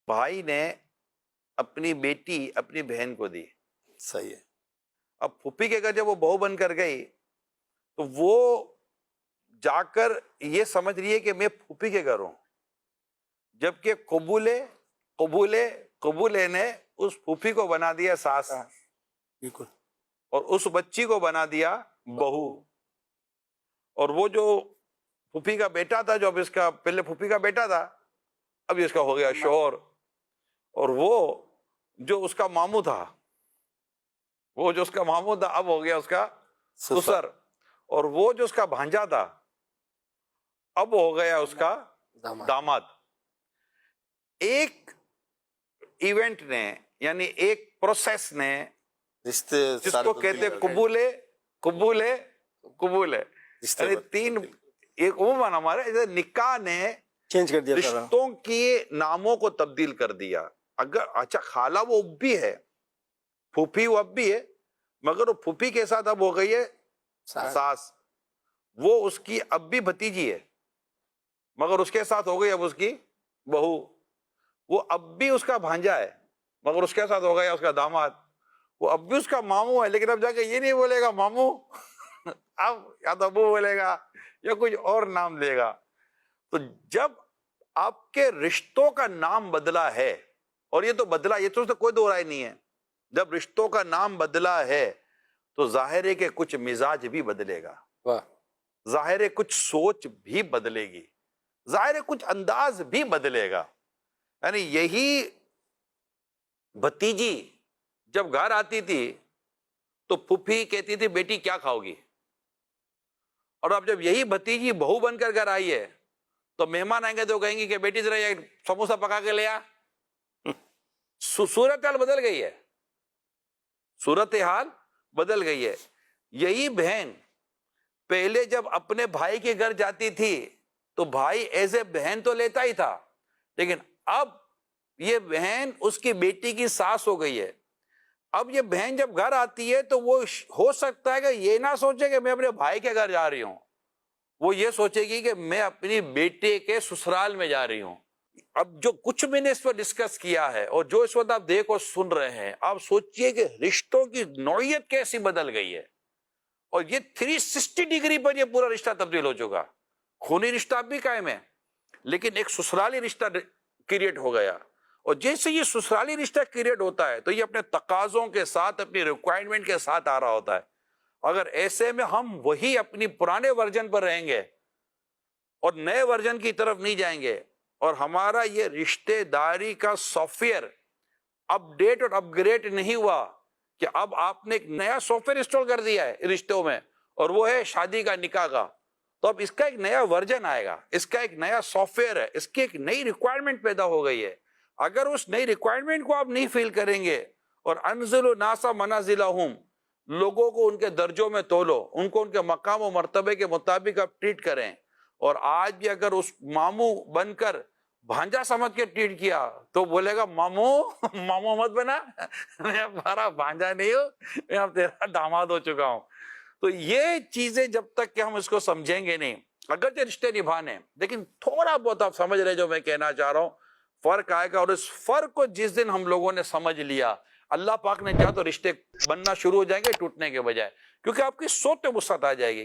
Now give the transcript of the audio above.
بھائی نے اپنی بیٹی اپنی بہن کو دی. صحیح ہے. اب پھوپھی کے گھر جب وہ بہو بن کر گئی تو وہ جا کر یہ سمجھ رہی ہے کہ میں پھوپھی کے گھر ہوں، جبکہ قبولے نے اس پھوپھی کو بنا دیا ساس، بالکل. اور اس بچی کو بنا دیا بہو. اور وہ جو پھوپھی کا بیٹا تھا، جو اب اس کا پہلے پھوپھی کا بیٹا تھا، اب اس کا ہو گیا شوہر. اور وہ جو اس کا ماموں تھا، اب ہو گیا اس کا سسر. اور وہ جو اس کا بھانجا تھا، اب ہو گیا اس کا داماد. ایک ایونٹ نے، یعنی ایک پروسیس نے، رشتے جس کو کہتے قبولے یعنی تین، ایک عموماً ہمارے جیسے نکاح نے چینج کر دیا، رشتوں کے ناموں کو تبدیل کر دیا. اگر اچھا خالہ وہ اب بھی ہے، پھوپھی وہ اب بھی ہے، مگر وہ پھوپھی کے ساتھ اب ہو گئی ہے ساس. وہ اس کی اب بھی بھتیجی ہے، مگر اس کے ساتھ ہو گئی اب اس کی بہو. وہ اب بھی اس کا بھانجا ہے، مگر اس کے ساتھ ہو گیا اس کا داماد. وہ اب بھی اس کا ماموں ہے، لیکن اب جا کے یہ نہیں بولے گا ماموں، اب یا تو ابو بولے گا یا کچھ اور نام لے گا. تو جب آپ کے رشتوں کا نام بدلا ہے، اور یہ تو بدلا، یہ تو کوئی دو رائے نہیں ہے، جب رشتوں کا نام بدلا ہے تو ظاہر ہے کہ کچھ مزاج بھی بدلے گا، ظاہر ہے کچھ سوچ بھی بدلے گی، ظاہر ہے کچھ انداز بھی بدلے گا. یعنی یہی بھتیجی جب گھر آتی تھی تو پھوپھی کہتی تھی بیٹی کیا کھاؤ گی، اور اب جب یہی بھتیجی بہو بن کر گھر آئی ہے تو مہمان آئیں گے تو کہیں گے کہ بیٹی ذرا یہ سموسہ پکا کے لے آ. صورتحال بدل گئی ہے، صورتحال بدل گئی ہے. یہی بہن پہلے جب اپنے بھائی کے گھر جاتی تھی تو بھائی ایز اے بہن تو لیتا ہی تھا، لیکن اب یہ بہن اس کی بیٹی کی ساس ہو گئی ہے. اب یہ بہن جب گھر آتی ہے تو وہ ہو سکتا ہے کہ یہ نہ سوچے کہ میں اپنے بھائی کے گھر جا رہی ہوں، وہ یہ سوچے گی کہ میں اپنی بیٹے کے سسرال میں جا رہی ہوں. اب جو کچھ میں نے اس پر ڈسکس کیا ہے اور جو اس وقت آپ دیکھ اور سن رہے ہیں، آپ سوچئے کہ رشتوں کی نوعیت کیسی بدل گئی ہے. اور یہ 360 ڈگری پر یہ پورا رشتہ تبدیل ہو چکا. خونی رشتہ اب بھی قائم ہے، لیکن ایک سسرالی رشتہ کریٹ ہو گیا. اور جیسے یہ سسرالی رشتہ کریٹ ہوتا ہے تو یہ اپنے تقاضوں کے ساتھ، اپنی ریکوائرمنٹ کے ساتھ آ رہا ہوتا ہے. اگر ایسے میں ہم وہی اپنی پرانے ورژن پر رہیں گے اور نئے ورژن کی طرف نہیں جائیں گے، اور ہمارا یہ رشتے داری کا سافٹ ویئر اپ ڈیٹ اور اپ گریڈ نہیں ہوا کہ اب آپ نے ایک نیا سافٹ ویئر انسٹال کر دیا ہے رشتوں میں، اور وہ ہے شادی کا، نکاح کا، تو اب اس کا ایک نیا ورژن آئے گا، اس کا ایک نیا سافٹ ویئر ہے، اس کی ایک نئی ریکوائرمنٹ پیدا ہو گئی ہے. اگر اس نئی ریکوائرمنٹ کو آپ نہیں فیل کریں گے اور انزلوا الناس منازلہم، لوگوں کو ان کے درجوں میں تولو، ان کو ان کے مقام و مرتبے کے مطابق آپ ٹریٹ کریں. اور آج بھی اگر اس ماموں بن کر بھانجا سمجھ کے ٹریٹ کیا تو بولے گا ماموں مت بنا، میں ہمارا بھانجا نہیں ہوں، میں اب تیرا داماد ہو چکا ہوں. تو یہ چیزیں جب تک کہ ہم اس کو سمجھیں گے نہیں، اگرچہ رشتے نبھانے، لیکن تھوڑا بہت آپ سمجھ رہے جو میں کہنا چاہ رہا ہوں، فرق آئے گا. اور اس فرق کو جس دن ہم لوگوں نے سمجھ لیا، اللہ پاک نے چاہا تو رشتے بننا شروع ہو جائیں گے ٹوٹنے کے بجائے، کیونکہ آپ کی سوچ میں وسعت آ جائے گی.